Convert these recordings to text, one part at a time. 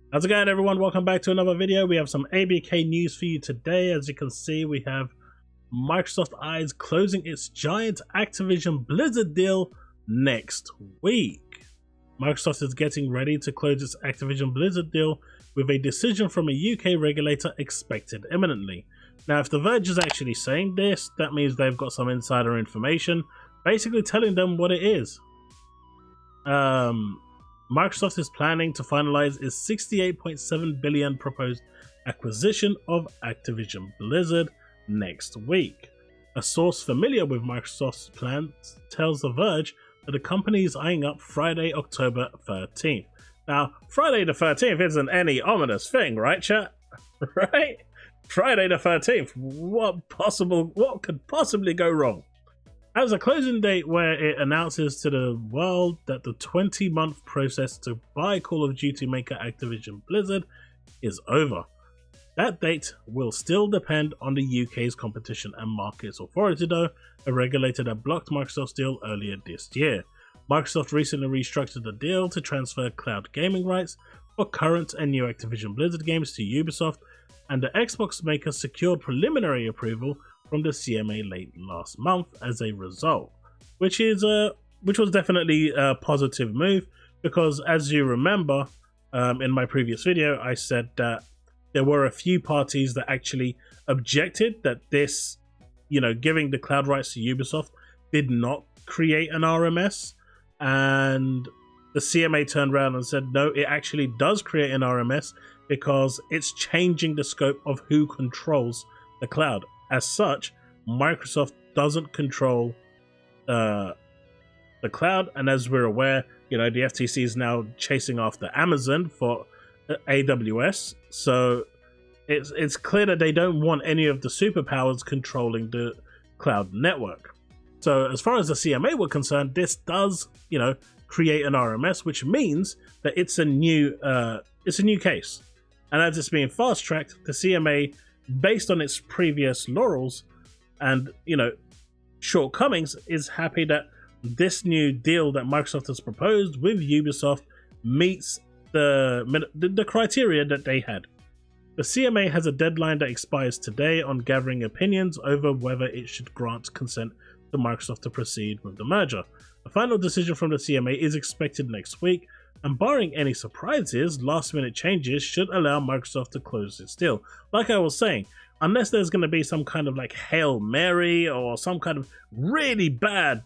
How's it going, everyone? Welcome back to another video. We have some ABK news for you today. As you can see, we have Microsoft eyes closing its giant Activision Blizzard deal next week. Microsoft is getting ready to close its Activision Blizzard deal with a decision from a UK regulator expected imminently. Now, if The Verge is actually saying this, that means they've got some insider information, basically telling them what it is. Microsoft is planning to finalize its $68.7 billion proposed acquisition of Activision Blizzard next week. A source familiar with Microsoft's plans tells The Verge that the company is eyeing up Friday, October 13th. Now, Friday the 13th isn't any ominous thing, right, chat? Right? Friday the 13th. What could possibly go wrong? As a closing date where it announces to the world that the 20-month process to buy Call of Duty maker Activision Blizzard is over. That date will still depend on the UK's Competition and Markets Authority, though, a regulator that blocked Microsoft's deal earlier this year. Microsoft recently restructured the deal to transfer cloud gaming rights for current and new Activision Blizzard games to Ubisoft, and the Xbox maker secured preliminary approval from the CMA late last month as a result, which was definitely a positive move, because as you remember, in my previous video I said that there were a few parties that actually objected that this, giving the cloud rights to Ubisoft did not create an RMS, and the CMA turned around and said no, it actually does create an RMS because it's changing the scope of who controls the cloud. As such, Microsoft doesn't control the cloud, and as we're aware, the FTC is now chasing after Amazon for AWS, so it's clear that they don't want any of the superpowers controlling the cloud network. So as far as the CMA were concerned, this does, create an RMS, which means that it's a new case, and as it's being fast-tracked, the CMA, based on its previous laurels and shortcomings, is happy that this new deal that Microsoft has proposed with Ubisoft meets the criteria that they had. The CMA has a deadline that expires today on gathering opinions over whether it should grant consent to Microsoft to proceed with the merger. A final decision from the CMA is expected next week, and barring any surprises, last-minute changes should allow Microsoft to close its deal. Like I was saying, unless there's going to be some kind of like Hail Mary or some kind of really bad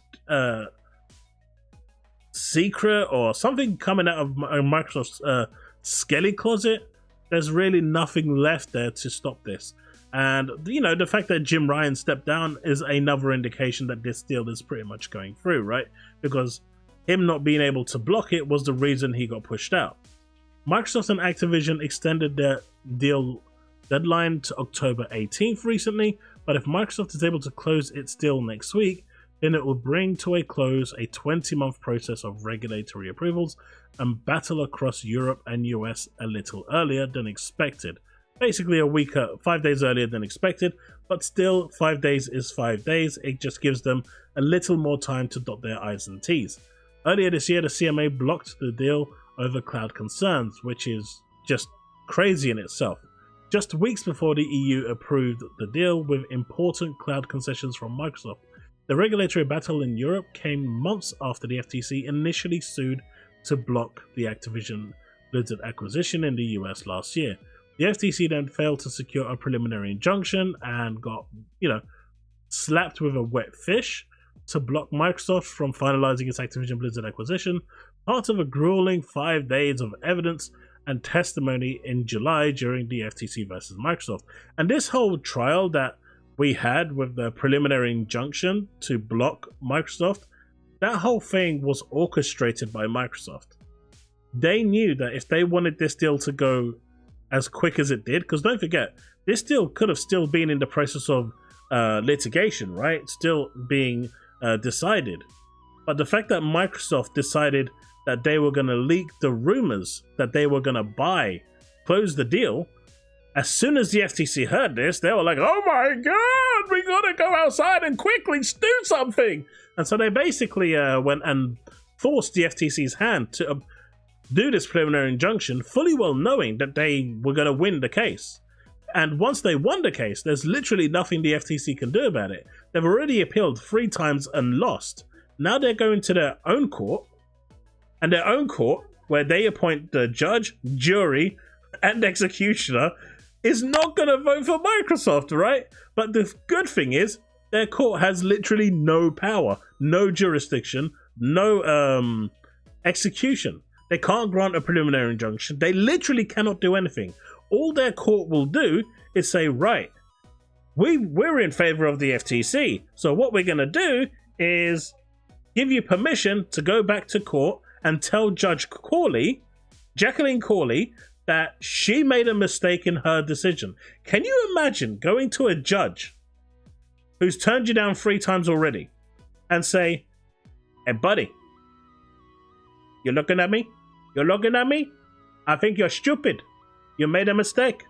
secret or something coming out of Microsoft's skelly closet, there's really nothing left there to stop this. And the fact that Jim Ryan stepped down is another indication that this deal is pretty much going through, right? Because him not being able to block it was the reason he got pushed out. Microsoft and Activision extended their deal deadline to October 18th recently, but if Microsoft is able to close its deal next week, then it will bring to a close a 20-month process of regulatory approvals and battle across Europe and US a little earlier than expected. Basically 5 days earlier than expected, but still 5 days is 5 days. It just gives them a little more time to dot their I's and T's. Earlier this year, the CMA blocked the deal over cloud concerns, which is just crazy in itself. Just weeks before the EU approved the deal with important cloud concessions from Microsoft. The regulatory battle in Europe came months after the FTC initially sued to block the Activision Blizzard acquisition in the US last year. The FTC then failed to secure a preliminary injunction and got, slapped with a wet fish to block Microsoft from finalizing its Activision Blizzard acquisition, part of a grueling 5 days of evidence and testimony in July during the FTC versus Microsoft. And this whole trial that we had with the preliminary injunction to block Microsoft, that whole thing was orchestrated by Microsoft. They knew that if they wanted this deal to go as quick as it did, because don't forget, this deal could have still been in the process of litigation, right? Still being decided. But the fact that Microsoft decided that they were going to leak the rumors that they were going to close the deal, as soon as the FTC heard this, they were like, oh my god, we got to go outside and quickly do something. And so they basically went and forced the FTC's hand to do this preliminary injunction fully well knowing that they were going to win the case. And once they won the case, there's literally nothing the FTC can do about it. They've already appealed 3 times and lost. Now they're going to their own court, and their own court, where they appoint the judge, jury, and executioner, is not going to vote for Microsoft, right? But the good thing is, their court has literally no power, no jurisdiction, no execution. They can't grant a preliminary injunction. They literally cannot do anything. All their court will do is say, right, we're in favor of the FTC. So what we're going to do is give you permission to go back to court and tell Judge Corley, Jacqueline Corley, that she made a mistake in her decision. Can you imagine going to a judge who's turned you down 3 times already and say, hey, buddy, you're looking at me? You're looking at me? I think you're stupid. You made a mistake.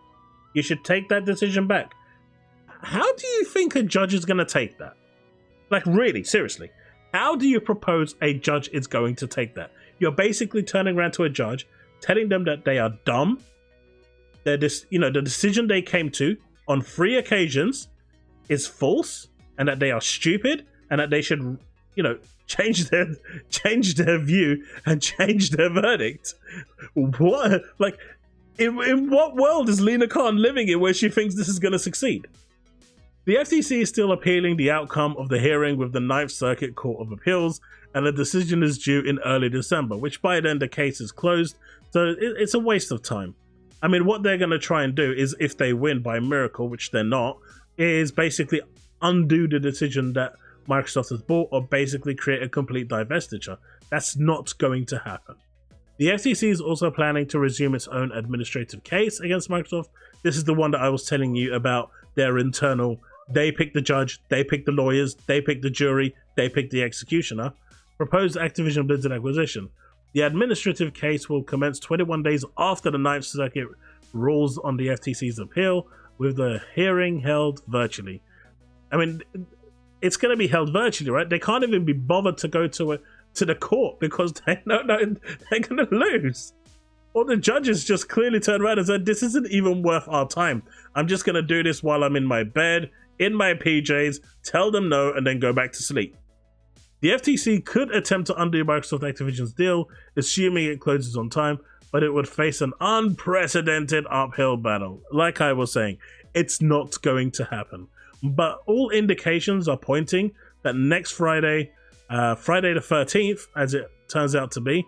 You should take that decision back. How do you think a judge is going to take that? Like, really, seriously. How do you propose a judge is going to take that? You're basically turning around to a judge, telling them that they are dumb. The decision they came to on 3 occasions is false, and that they are stupid, and that they should, change their view and change their verdict. What? Like, in what world is Lena Khan living in where she thinks this is going to succeed? The FTC is still appealing the outcome of the hearing with the 9th Circuit Court of Appeals, and a decision is due in early December, which by then the case is closed, so it's a waste of time. I mean, what they're going to try and do is, if they win by miracle, which they're not, is basically undo the decision that Microsoft has bought, or basically create a complete divestiture. That's not going to happen. The FTC is also planning to resume its own administrative case against Microsoft. This is the one that I was telling you about, their internal, they pick the judge, they pick the lawyers, they pick the jury, they pick the executioner. Proposed Activision Blizzard acquisition. The administrative case will commence 21 days after the 9th Circuit rules on the FTC's appeal, with the hearing held virtually. I mean, it's going to be held virtually, right? They can't even be bothered to go to the court because they know they're going to lose. Or the judges just clearly turned around and said, this isn't even worth our time. I'm just going to do this while I'm in my bed, in my PJs, tell them no, and then go back to sleep. The FTC could attempt to undo Microsoft Activision's deal, assuming it closes on time, but it would face an unprecedented uphill battle. Like I was saying, it's not going to happen. But all indications are pointing that next Friday, Friday the 13th, as it turns out to be,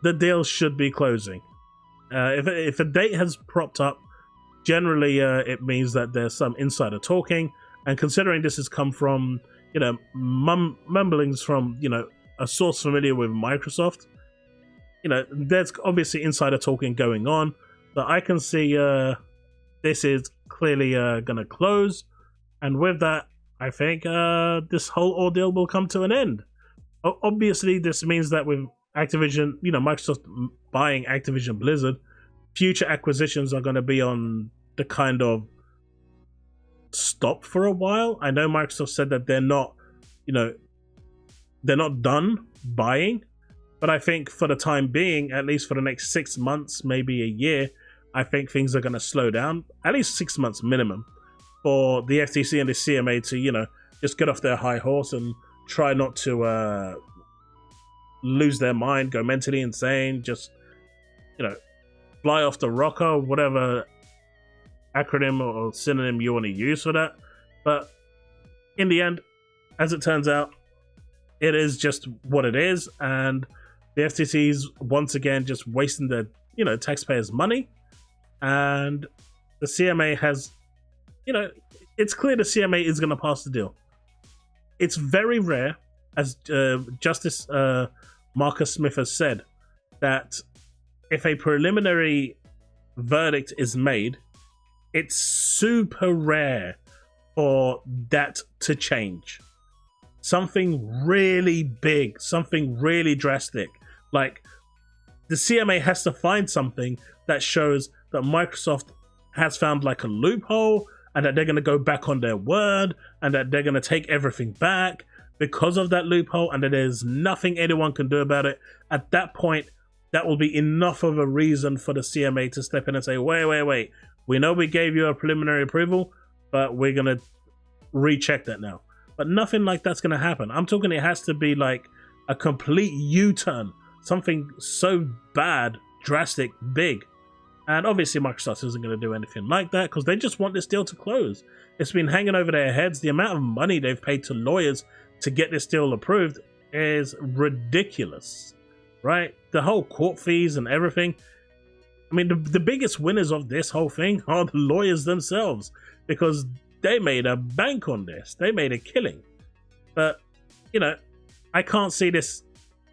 the deal should be closing. If a date has propped up, generally it means that there's some insider talking, and considering this has come from, mumblings from, a source familiar with Microsoft, there's obviously insider talking going on, but I can see this is clearly going to close. And with that, I think this whole ordeal will come to an end. Obviously, this means that with Activision, Microsoft buying Activision Blizzard, future acquisitions are going to be on the kind of stop for a while. I know Microsoft said that they're not done buying, but I think for the time being, at least for the next 6 months, maybe a year, I think things are going to slow down, at least 6 months minimum, for the FTC and the CMA to, just get off their high horse and try not to lose their mind, go mentally insane, just, fly off the rocker, whatever acronym or synonym you want to use for that. But in the end, as it turns out, it is just what it is, and the FTC is once again just wasting their, taxpayers' money, and the CMA has, it's clear the CMA is going to pass the deal. It's very rare, as Justice Marcus Smith has said, that if a preliminary verdict is made, it's super rare for that to change. Something really big, something really drastic. Like, the CMA has to find something that shows that Microsoft has found like a loophole, and that they're going to go back on their word, and that they're going to take everything back because of that loophole, and that there's nothing anyone can do about it. At that point, that will be enough of a reason for the CMA to step in and say, wait, we know we gave you a preliminary approval, but we're going to recheck that now. But nothing like that's going to happen. I'm talking it has to be like a complete U-turn, something so bad, drastic, big. And obviously Microsoft isn't going to do anything like that because they just want this deal to close. It's been hanging over their heads. The amount of money they've paid to lawyers to get this deal approved is ridiculous, right? The whole court fees and everything. I mean, the biggest winners of this whole thing are the lawyers themselves because they made a bank on this. They made a killing. But, you know, I can't see this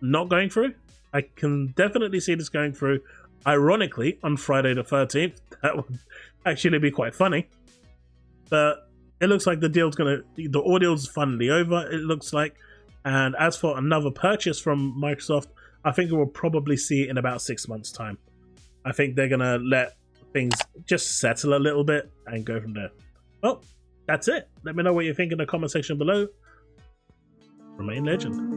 not going through. I can definitely see this going through. Ironically, on Friday the 13th, that would actually be quite funny. But it looks like the ordeal's finally over, it looks like. And as for another purchase from Microsoft, I think we'll probably see it in about 6 months' time. I think they're going to let things just settle a little bit and go from there. Well, that's it. Let me know what you think in the comment section below. Remain legend.